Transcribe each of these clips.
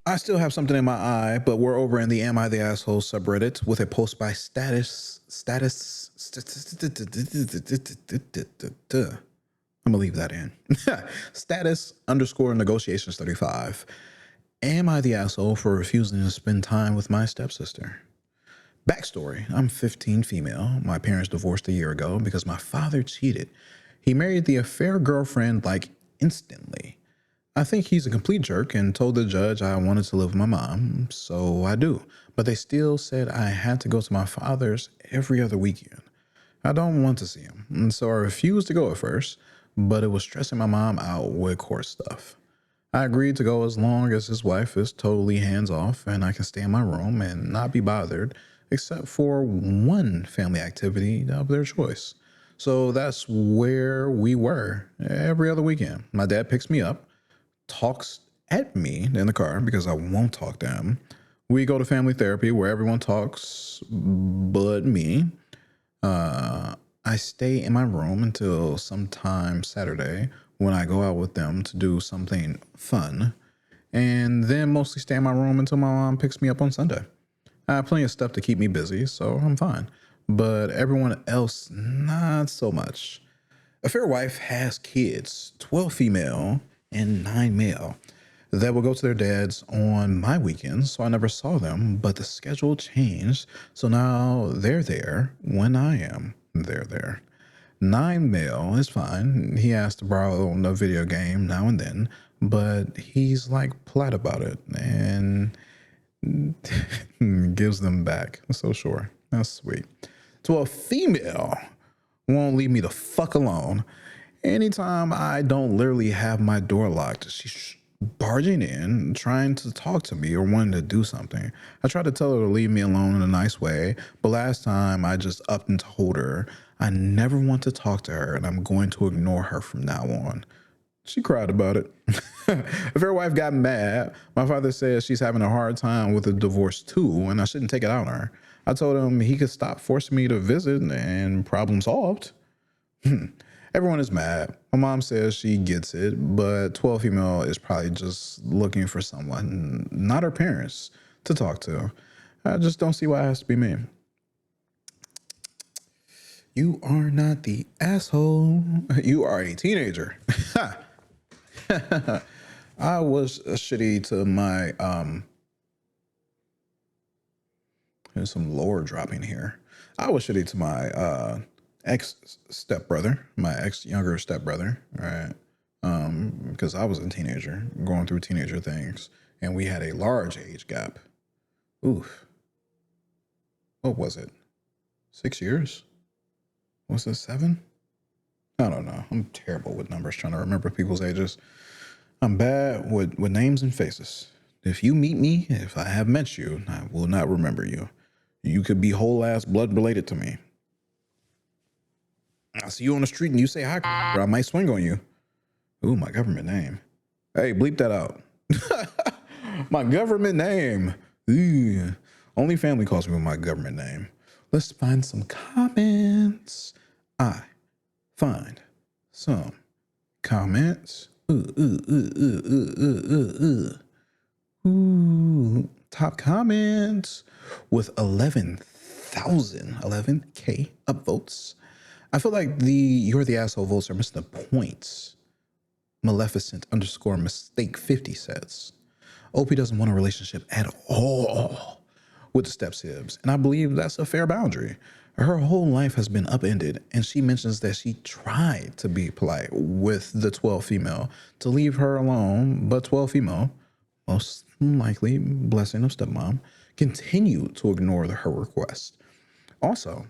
I still have something in my eye, but we're over in the Am I the Asshole subreddit with a post by I'm gonna leave that in. Status underscore negotiations 35. Am I the asshole for refusing to spend time with my stepsister? Backstory: I'm 15 female. My parents divorced a year ago because my father cheated. He married the affair girlfriend like instantly. I think he's a complete jerk and told the judge I wanted to live with my mom, so I do. But they still said I had to go to my father's every other weekend. I don't want to see him, and so I refused to go at first, but it was stressing my mom out with court stuff. I agreed to go as long as his wife is totally hands off and I can stay in my room and not be bothered, except for one family activity of their choice. So that's where we were every other weekend. My dad picks me up, talks at me in the car because I won't talk to him. We go to family therapy where everyone talks but me. I stay in my room until sometime Saturday when I go out with them to do something fun, and then mostly stay in my room until my mom picks me up on Sunday. I have plenty of stuff to keep me busy, so I'm fine. But everyone else, not so much. A fair wife has kids, 12 female and 9 male, that will go to their dads on my weekends, so I never saw them, but the schedule changed, so now they're there when I am. They're there. 9 male is fine. He has to borrow a video game now and then, but he's like polite about it and gives them back. So sure, that's sweet. 12 female won't leave me the fuck alone. Anytime I don't literally have my door locked, she's barging in, trying to talk to me or wanting to do something. I try to tell her to leave me alone in a nice way, but last time I just upped and told her I never want to talk to her and I'm going to ignore her from now on. She cried about it. If her wife got mad, my father says she's having a hard time with a divorce too, and I shouldn't take it out on her. I told him he could stop forcing me to visit and problem solved. Everyone is mad. My mom says she gets it, but 12 female is probably just looking for someone, not her parents, to talk to. I just don't see why it has to be me. You are not the asshole. You are a teenager. I was shitty to my, there's some lore dropping here. I was shitty to my ex-stepbrother, my ex-younger stepbrother, right? Because I was a teenager, going through teenager things, and we had a large age gap. Oof. What was it? 6 years? Was it 7? I don't know. I'm terrible with numbers, trying to remember people's ages. I'm bad with names and faces. If you meet me, if I have met you, I will not remember you. You could be whole ass blood related to me. I see you on the street and you say hi, or I might swing on you. Ooh, my government name. Hey, bleep that out. My government name. Ooh. Only family calls me with my government name. Let's find some comments. I find some comments. Ooh. Top comments with 11K upvotes. I feel like the You're the Asshole votes are missing the points. Maleficent underscore mistake 50 says OP doesn't want a relationship at all with the step-sibs, and I believe that's a fair boundary. Her whole life has been upended, and she mentions that she tried to be polite with the 12 female to leave her alone, but 12 female, most likely blessing of stepmom, continued to ignore her request. Also,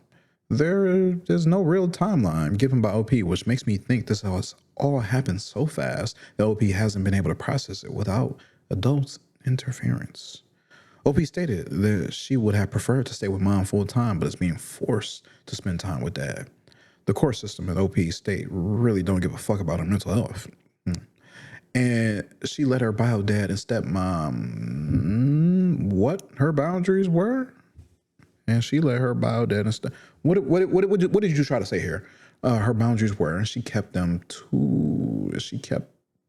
there is no real timeline given by OP, which makes me think this has all happened so fast that OP hasn't been able to process it without adult interference. OP stated that she would have preferred to stay with mom full time, but is being forced to spend time with dad. The court system at OP state really don't give a fuck about her mental health. And she let her bio dad and stepmom what her boundaries were, and she let her bio dad and what did you try to say here? Her boundaries were, and she kept to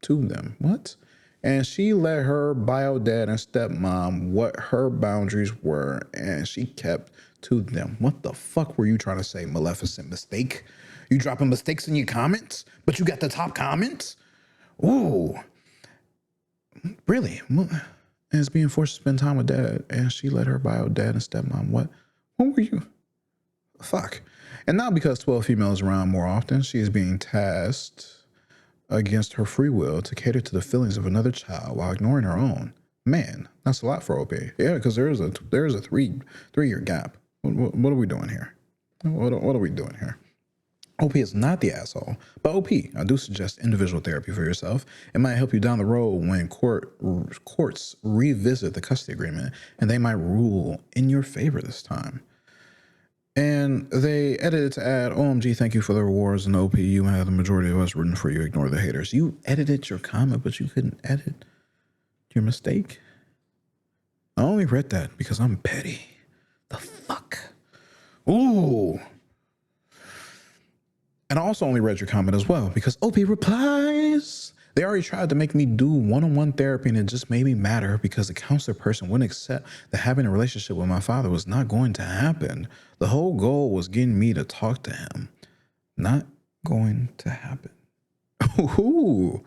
them. What? And she let her bio dad and stepmom what her boundaries were, and she kept to them. What the fuck were you trying to say, Maleficent Mistake? You dropping mistakes in your comments, but you got the top comments? Ooh, really? And is being forced to spend time with dad, and she let her bio dad and stepmom what? What were you? Fuck. And now because 12 females around more often, she is being tasked against her free will to cater to the feelings of another child while ignoring her own. Man, that's a lot for OP. Yeah, because there is a 3-year gap. What are we doing here? What are we doing here? OP is not the asshole, but OP, I do suggest individual therapy for yourself. It might help you down the road when courts revisit the custody agreement, and they might rule in your favor this time. And they edited to add, OMG, thank you for the rewards, and OP, you have the majority of us rooting for you. Ignore the haters. You edited your comment, but you couldn't edit your mistake. I only read that because I'm petty. The fuck? Ooh. And I also only read your comment as well because OP replies. They already tried to make me do one-on-one therapy, and it just made me matter because the counselor person wouldn't accept that having a relationship with my father was not going to happen. The whole goal was getting me to talk to him. Not going to happen. Ooh.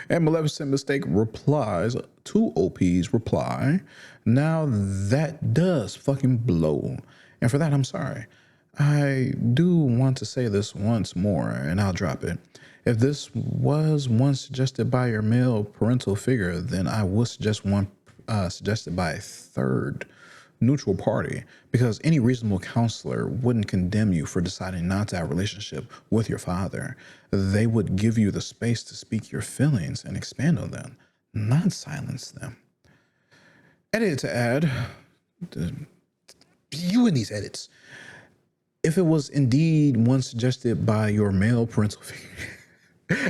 And Maleficent Mistake replies to OP's reply. Now that does fucking blow. And for that, I'm sorry. I do want to say this once more, and I'll drop it. If this was one suggested by your male parental figure, then I would suggest one suggested by a third neutral party, because any reasonable counselor wouldn't condemn you for deciding not to have a relationship with your father. They would give you the space to speak your feelings and expand on them, not silence them. Edit to add, you in these edits. If it was indeed one suggested by your male parental figure,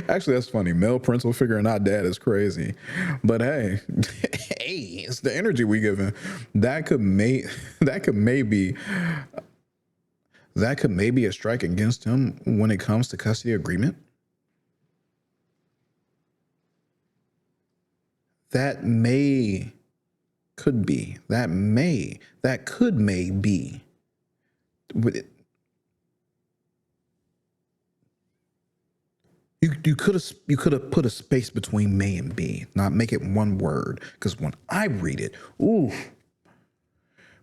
actually that's funny. Male parental figure and not dad is crazy, but hey, hey, it's the energy we giving. That could maybe a strike against him when it comes to custody agreement. That could be. With it. You could have put a space between may and be, not make it one word. Because when I read it, ooh.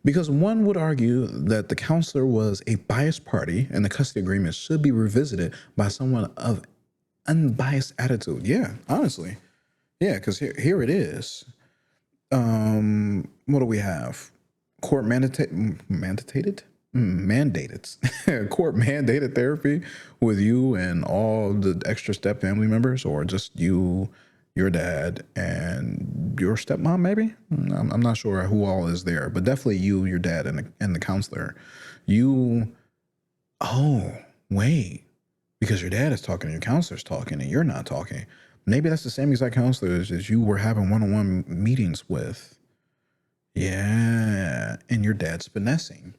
Because one would argue that the counselor was a biased party and the custody agreement should be revisited by someone of unbiased attitude. Yeah, honestly. Yeah, because here it is. What do we have? Court mandated court mandated therapy with you and all the extra step family members, or just you, your dad, and your stepmom, maybe? I'm not sure who all is there, but definitely you, your dad, and the counselor. Oh, wait, because your dad is talking and your counselor's talking and you're not talking. Maybe that's the same exact counselor as you were having one-on-one meetings with. Yeah, and your dad's finessing.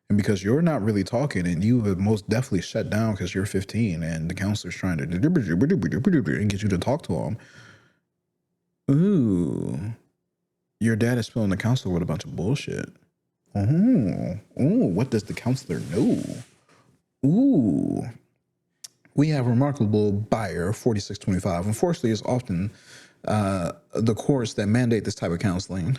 And because you're not really talking and you have most definitely shut down because you're 15 and the counselor's trying to and get you to talk to him. Ooh, your dad is filling the counselor with a bunch of bullshit. Ooh, what does the counselor know? Ooh, we have remarkable buyer 4625. Unfortunately, it's often the courts that mandate this type of counseling.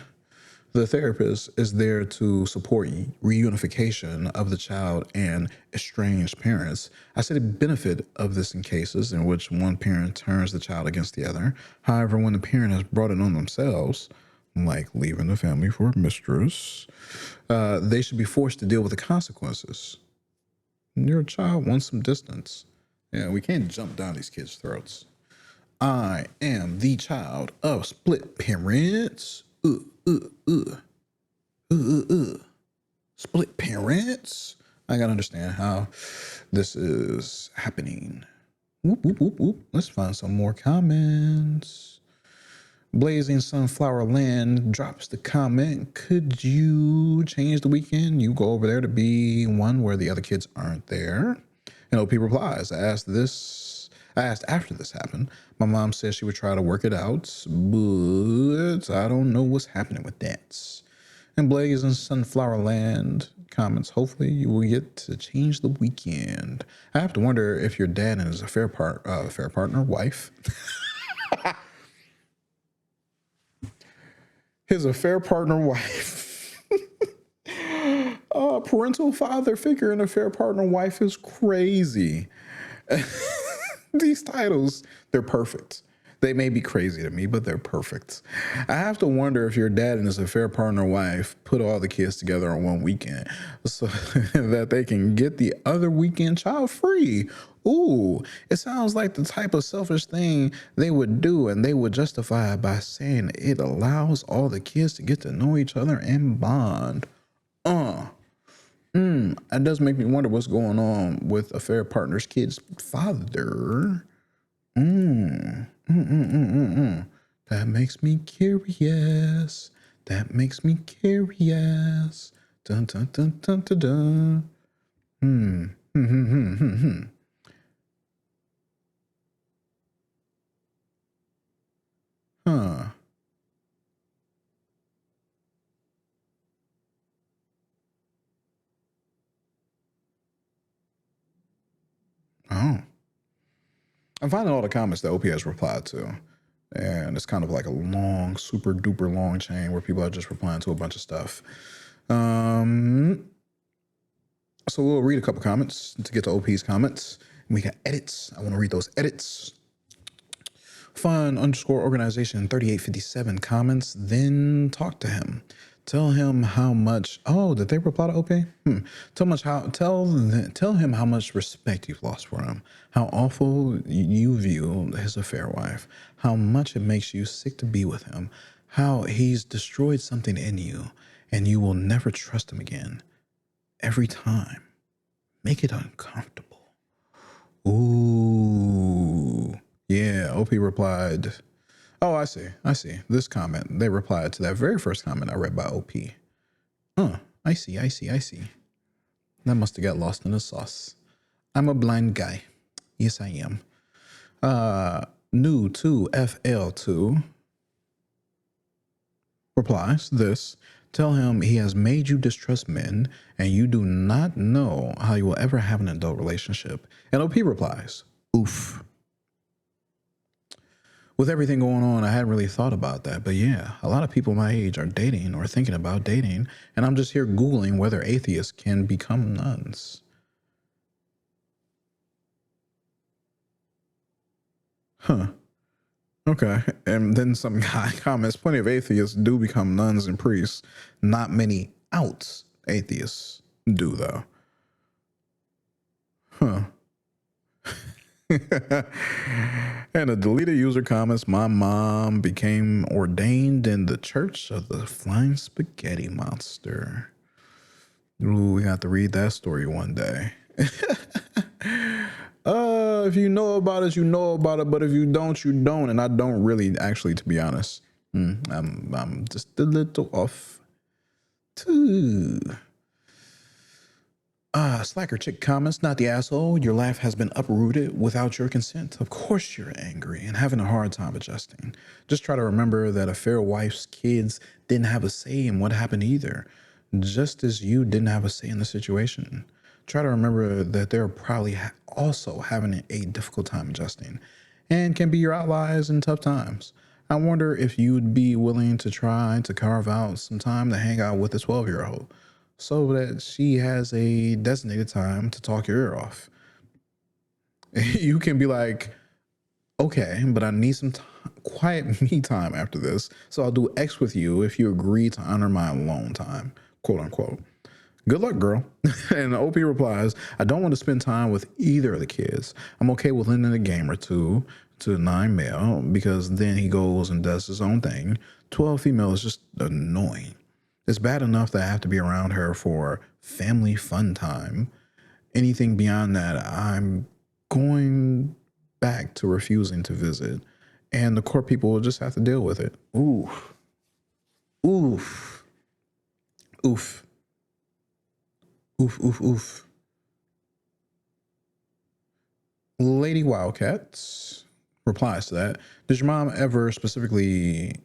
The therapist is there to support reunification of the child and estranged parents. I say the benefit of this in cases in which one parent turns the child against the other. However, when the parent has brought it on themselves, like leaving the family for a mistress, they should be forced to deal with the consequences. Your child wants some distance. Yeah, we can't jump down these kids' throats. I am the child of split parents. Split parents. I gotta understand how this is happening. Whoop, whoop, whoop, whoop. Let's find some more comments. Blazing Sunflower Land drops the comment. Could you change the weekend? You go over there to be one where the other kids aren't there. And OP replies, I I asked after this happened. My mom said she would try to work it out, but I don't know what's happening with that. And Blaze in Sunflower Land comments, hopefully you will get to change the weekend. I have to wonder if your dad is a fair partner, wife. His affair partner, wife. Parental father figure and affair partner, wife is crazy. These titles, they're perfect. They may be crazy to me, but they're perfect. I have to wonder if your dad and his affair partner wife put all the kids together on one weekend so that they can get the other weekend child free. Ooh, it sounds like the type of selfish thing they would do, and they would justify it by saying it allows all the kids to get to know each other and bond. It does make me wonder what's going on with affair partner's kid's father. That makes me curious. That makes me curious. Dun dun dun dun dun dun. Hmm. Hmm. Hmm. Hmm. Hmm. Hmm. Huh. Oh. I'm finding all the comments that OP has replied to. And it's kind of like a long, super duper long chain where people are just replying to a bunch of stuff. Um, so we'll read a couple comments to get to OP's comments. We got edits. I want to read those edits. Fun underscore organization 3857 comments. Then talk to him. Tell him how much. Oh, did they reply to OP? Tell him how much respect you've lost for him. How awful you view his affair wife. How much it makes you sick to be with him. How he's destroyed something in you, and you will never trust him again. Every time, make it uncomfortable. Ooh. Yeah, OP replied. Oh, I see. I see. This comment, they replied to that very first comment I read by OP. I see. I see. I see. That must have got lost in the sauce. I'm a blind guy. Yes, I am. New 2FL2 replies this. Tell him he has made you distrust men and you do not know how you will ever have an adult relationship. And OP replies, oof. With everything going on, I hadn't really thought about that. But yeah, a lot of people my age are dating or thinking about dating. And I'm just here Googling whether atheists can become nuns. Huh. Okay. And then some guy comments, plenty of atheists do become nuns and priests. Not many out atheists do, though. Huh. And a deleted user comments, my mom became ordained in the Church of the Flying Spaghetti Monster. Ooh, we got to read that story one day. If you know about it, you know about it. But if you don't, you don't. And I don't really, actually, to be honest. I'm just a little off too. Slacker chick comments, not the asshole. Your life has been uprooted without your consent. Of course you're angry and having a hard time adjusting. Just try to remember that a fair wife's kids didn't have a say in what happened either, just as you didn't have a say in the situation. Try to remember that they're probably also having a difficult time adjusting and can be your allies in tough times. I wonder if you'd be willing to try to carve out some time to hang out with a 12-year-old so that she has a designated time to talk your ear off. You can be like, okay, but I need some quiet me time after this, so I'll do X with you if you agree to honor my alone time, quote unquote. Good luck, girl. And OP replies, I don't want to spend time with either of the kids. I'm okay with lending a game or two to 9 male because then he goes and does his own thing. 12 female is just annoying. It's bad enough that I have to be around her for family fun time. Anything beyond that, I'm going back to refusing to visit. And the court people will just have to deal with it. Oof. Oof. Oof. Oof, oof, oof. Lady Wildcats replies to that. Did your mom ever specifically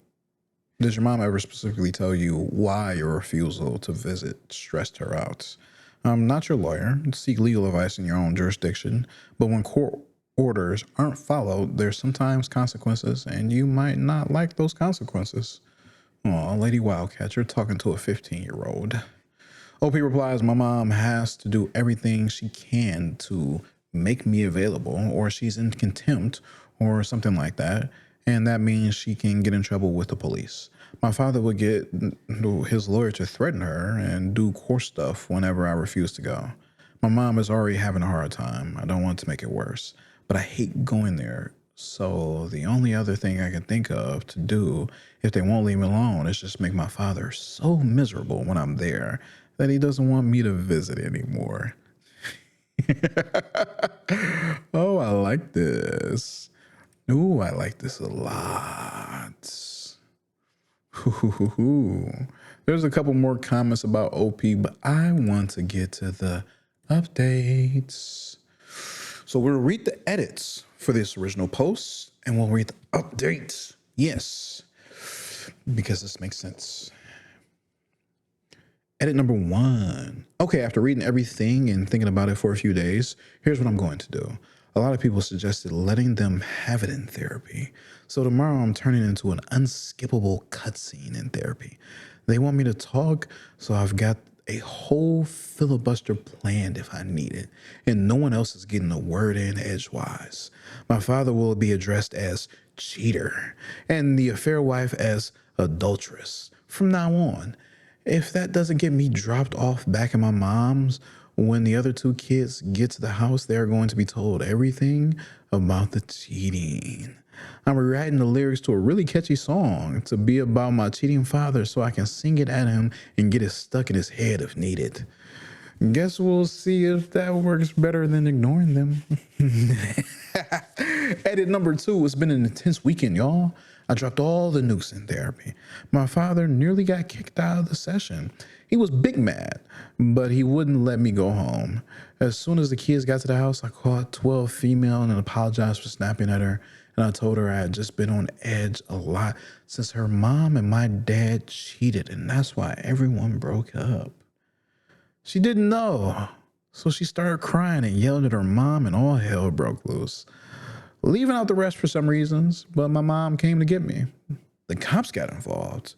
tell you why your refusal to visit stressed her out? I'm not your lawyer. Seek legal advice in your own jurisdiction. But when court orders aren't followed, there's sometimes consequences, and you might not like those consequences. Aw, Lady Wildcat, you're talking to a 15-year-old. OP replies, my mom has to do everything she can to make me available, or she's in contempt, or something like that. And that means she can get in trouble with the police. My father would get his lawyer to threaten her and do court stuff whenever I refuse to go. My mom is already having a hard time. I don't want to make it worse, but I hate going there. So the only other thing I can think of to do if they won't leave me alone is just make my father so miserable when I'm there that he doesn't want me to visit anymore. Oh, I like this. Ooh, I like this a lot. There's a couple more comments about OP, but I want to get to the updates. So we'll read the edits for this original post, and we'll read the updates. Yes, because this makes sense. Edit number 1. Okay, after reading everything and thinking about it for a few days, here's what I'm going to do. A lot of people suggested letting them have it in therapy. So tomorrow I'm turning into an unskippable cutscene in therapy. They want me to talk, so I've got a whole filibuster planned if I need it, and no one else is getting a word in edgewise. My father will be addressed as cheater, and the affair wife as adulteress from now on. If that doesn't get me dropped off back at my mom's, when the other 2 kids get to the house, they're going to be told everything about the cheating. I'm rewriting the lyrics to a really catchy song to be about my cheating father so I can sing it at him and get it stuck in his head if needed. Guess we'll see if that works better than ignoring them. Edit number 2. It's been an intense weekend, y'all. I dropped all the nukes in therapy. My father nearly got kicked out of the session. He was big mad, but he wouldn't let me go home. As soon as the kids got to the house, I called 12 female and apologized for snapping at her. And I told her I had just been on edge a lot since her mom and my dad cheated, and that's why everyone broke up. She didn't know, so she started crying and yelled at her mom, and all hell broke loose. Leaving out the rest for some reasons, but my mom came to get me. The cops got involved,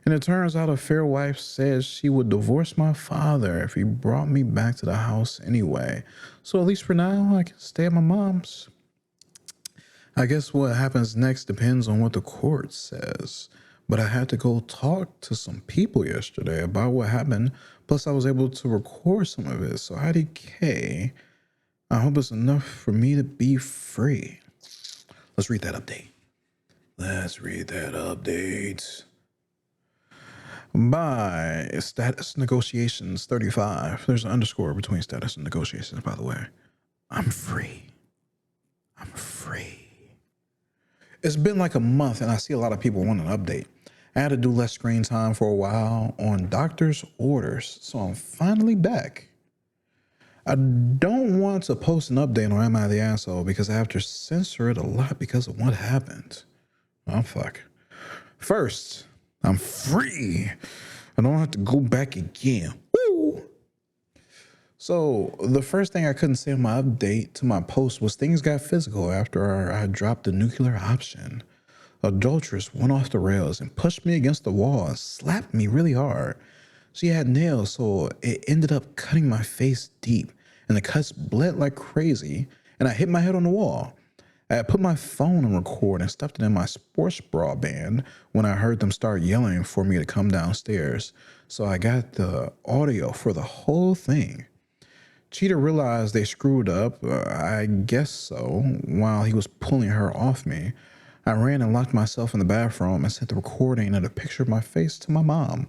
and it turns out a fair wife says she would divorce my father if he brought me back to the house anyway. So at least for now, I can stay at my mom's. I guess what happens next depends on what the court says. But I had to go talk to some people yesterday about what happened. Plus, I was able to record some of it. So IDK, I hope it's enough for me to be free. Let's read that update. By Status Negotiations 35. There's an underscore between status and negotiations, by the way. I'm free. It's been like a month, and I see a lot of people want an update. I had to do less screen time for a while on doctor's orders, so I'm finally back. I don't want to post an update on Am I the Asshole because I have to censor it a lot because of what happened. Oh, fuck. First, I'm free. I don't have to go back again. Woo! So the first thing I couldn't say in my update to my post was things got physical after I dropped the nuclear option. Adulteress went off the rails and pushed me against the wall and slapped me really hard. She had nails, so it ended up cutting my face deep, and the cuts bled like crazy, and I hit my head on the wall. I had put my phone on record and stuffed it in my sports bra band when I heard them start yelling for me to come downstairs, so I got the audio for the whole thing. Cheetah realized they screwed up, I guess so, while he was pulling her off me. I ran and locked myself in the bathroom and sent the recording and a picture of my face to my mom.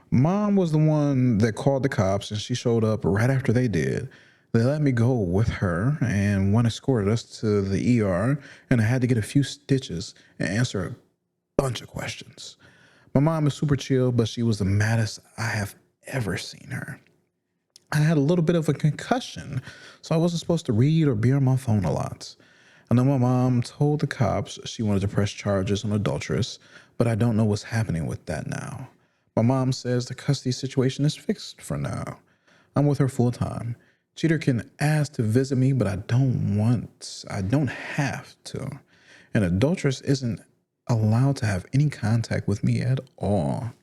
Mom was the one that called the cops, and she showed up right after they did. They let me go with her, and one escorted us to the ER, and I had to get a few stitches and answer a bunch of questions. My mom is super chill, but she was the maddest I have ever seen her. I had a little bit of a concussion, so I wasn't supposed to read or be on my phone a lot. I know my mom told the cops she wanted to press charges on adulteress, but I don't know what's happening with that now. My mom says the custody situation is fixed for now. I'm with her full time. Cheater can ask to visit me, but I don't have to. An adulteress isn't allowed to have any contact with me at all.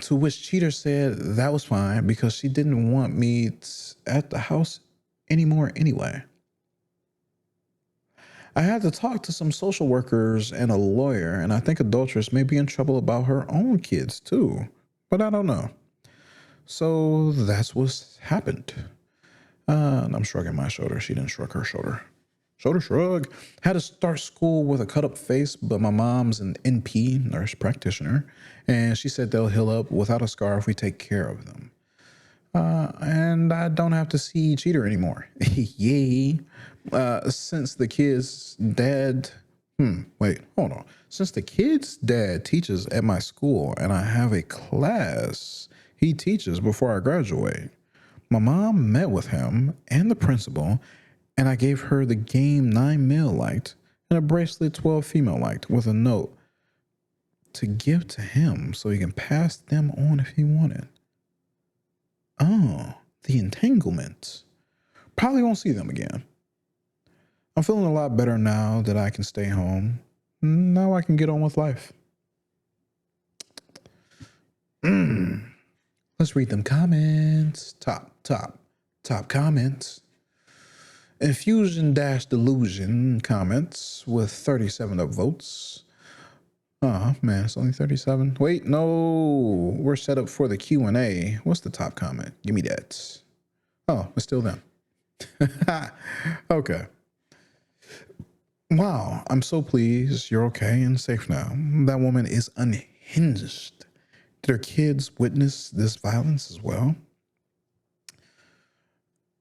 To which Cheater said that was fine because she didn't want me at the house anymore anyway. I had to talk to some social workers and a lawyer, and I think adulteress may be in trouble about her own kids too, but I don't know. So that's what's happened. And I'm shrugging my shoulder. She didn't shrug her shoulder. Shoulder shrug. Had to start school with a cut up face, but my mom's an NP, nurse practitioner, and she said they'll heal up without a scar if we take care of them. And I don't have to see Cheater anymore. Yay. Since the kid's dad, wait, hold on. Since the kid's dad teaches at my school and I have a class he teaches before I graduate, my mom met with him and the principal, and I gave her the game 9 male liked and a bracelet 12 female liked with a note to give to him so he can pass them on if he wanted. Oh, the entanglement. Probably won't see them again. I'm feeling a lot better now that I can stay home. Now I can get on with life. Let's read them comments. Top comments. Infusion-delusion comments with 37 upvotes. Oh, man, it's only 37. Wait, no. We're set up for the Q&A. What's the top comment? Give me that. Oh, it's still them. Okay. Wow, I'm so pleased you're okay and safe now. That woman is unhinged. Did her kids witness this violence as well?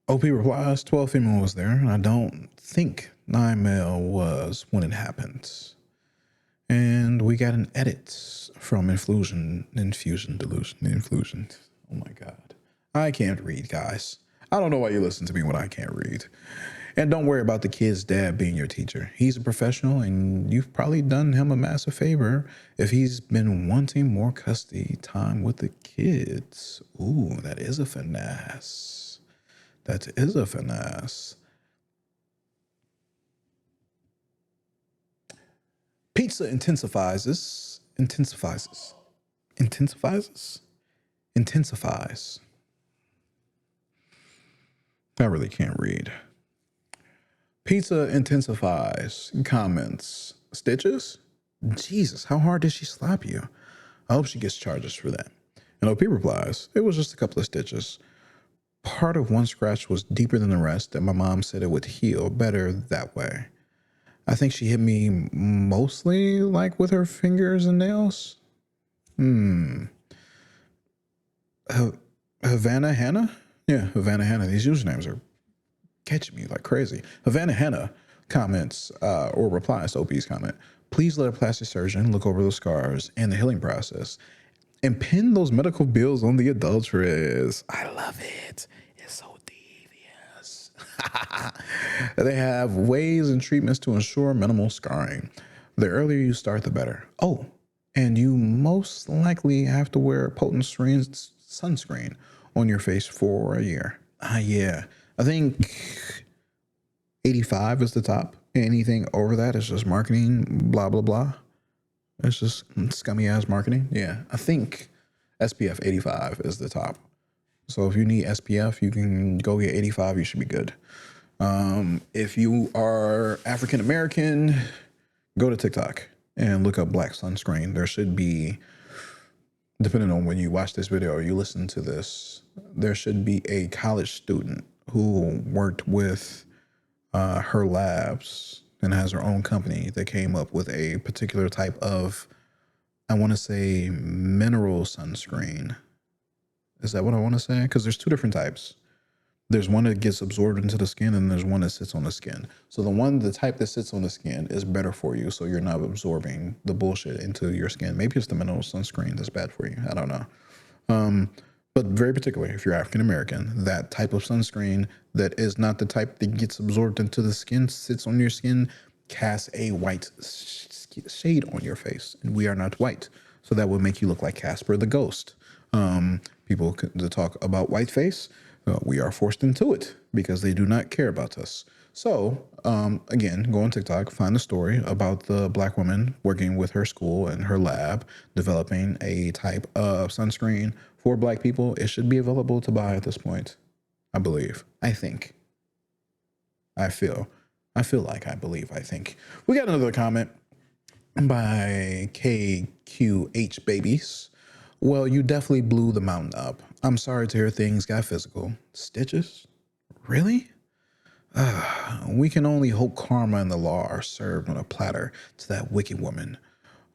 OP replies, 12 female was there, and I don't think 9 male was when it happened. And we got an edit from Infusion Delusion. Oh my God. I can't read, guys. I don't know why you listen to me when I can't read. And don't worry about the kid's dad being your teacher. He's a professional, and you've probably done him a massive favor if he's been wanting more custody time with the kids. Ooh, that is a finesse. That is a finesse. Pizza intensifies. I really can't read. Pizza intensifies. Comments. Stitches? Jesus, how hard did she slap you? I hope she gets charges for that. And OP replies, it was just a couple of stitches. Part of one scratch was deeper than the rest, and my mom said it would heal better that way. I think she hit me mostly like with her fingers and nails. Havana Hannah? Yeah, Havana Hannah. These usernames are catching me like crazy. Havana Hannah comments or replies to OP's comment. Please let a plastic surgeon look over the scars and the healing process and pin those medical bills on the adulteress. I love it. It's so devious. They have ways and treatments to ensure minimal scarring. The earlier you start, the better. Oh, and you most likely have to wear potent sunscreen on your face for a year. Yeah. I think 85 is the top. Anything over that is just marketing, blah, blah, blah. It's just scummy ass marketing. Yeah. I think SPF 85 is the top. So if you need SPF, you can go get 85. You should be good. If you are African American, go to TikTok and look up black sunscreen. There should be, depending on when you watch this video or you listen to this, there should be a college student who worked with her labs and has her own company that came up with a particular type of, I want to say, mineral sunscreen. Is that what I want to say? Because there's two different types. There's one that gets absorbed into the skin, and there's one that sits on the skin. So the type that sits on the skin is better for you, so you're not absorbing the bullshit into your skin. Maybe it's the mineral sunscreen that's bad for you. I don't know. but very particularly if you're African American, that type of sunscreen that is not the type that gets absorbed into the skin, sits on your skin, casts a white shade on your face. And we are not white. So that would make you look like Casper the Ghost. People to talk about white face, we are forced into it because they do not care about us. So, again, go on TikTok, find a story about the black woman working with her school and her lab, developing a type of sunscreen for black people. It should be available to buy at this point, I believe. I think. I feel. I think. We got another comment by KQH Babies. Well, you definitely blew the mountain up. I'm sorry to hear things got physical. Stitches? Really? We can only hope karma and the law are served on a platter to that wicked woman.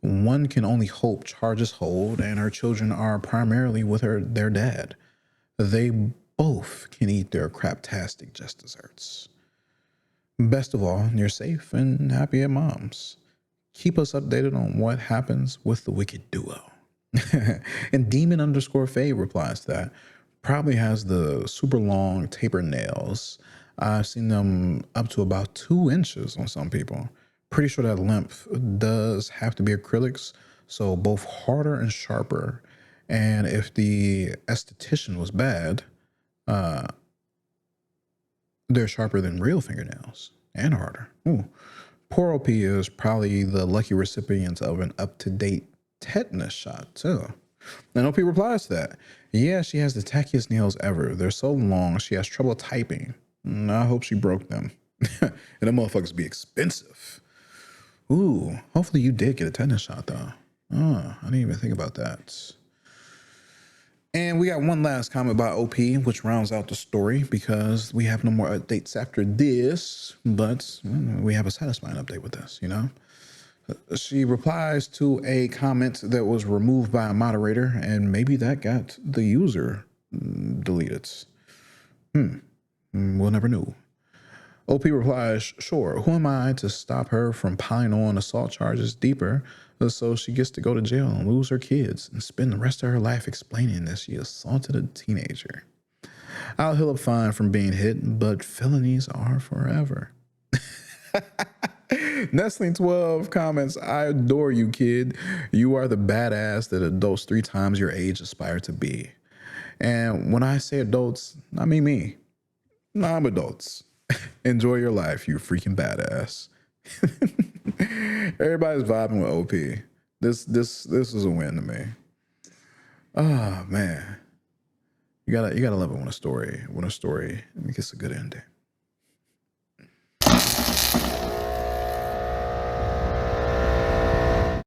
One can only hope charges hold and her children are primarily with their dad. They both can eat their craptastic just desserts. Best of all, you're safe and happy at mom's. Keep us updated on what happens with the wicked duo. And Demon underscore Faye replies to that. Probably has the super long taper nails. I've seen them up to about 2 inches on some people. Pretty sure that length does have to be acrylics, so both harder and sharper. And if the esthetician was bad, they're sharper than real fingernails and harder. Ooh. Poor OP is probably the lucky recipient of an up-to-date tetanus shot, too. And OP replies to that. Yeah, she has the tackiest nails ever. They're so long, she has trouble typing. I hope she broke them. And them motherfuckers be expensive. Ooh, hopefully you did get a tetanus shot, though. Oh, I didn't even think about that. And we got one last comment by OP, which rounds out the story because we have no more updates after this, but we have a satisfying update with this, you know? She replies to a comment that was removed by a moderator, and maybe that got the user deleted. We'll never know. OP replies, sure, who am I to stop her from piling on assault charges deeper so she gets to go to jail and lose her kids and spend the rest of her life explaining that she assaulted a teenager. I'll heal up fine from being hit, but felonies are forever. Nestling12 comments, I adore you, kid. You are the badass that adults 3 times your age aspire to be. And when I say adults, I mean me. I'm adults. Enjoy your life, you freaking badass. Everybody's vibing with OP. This is a win to me. Oh man. You gotta love it when a story gets a good ending.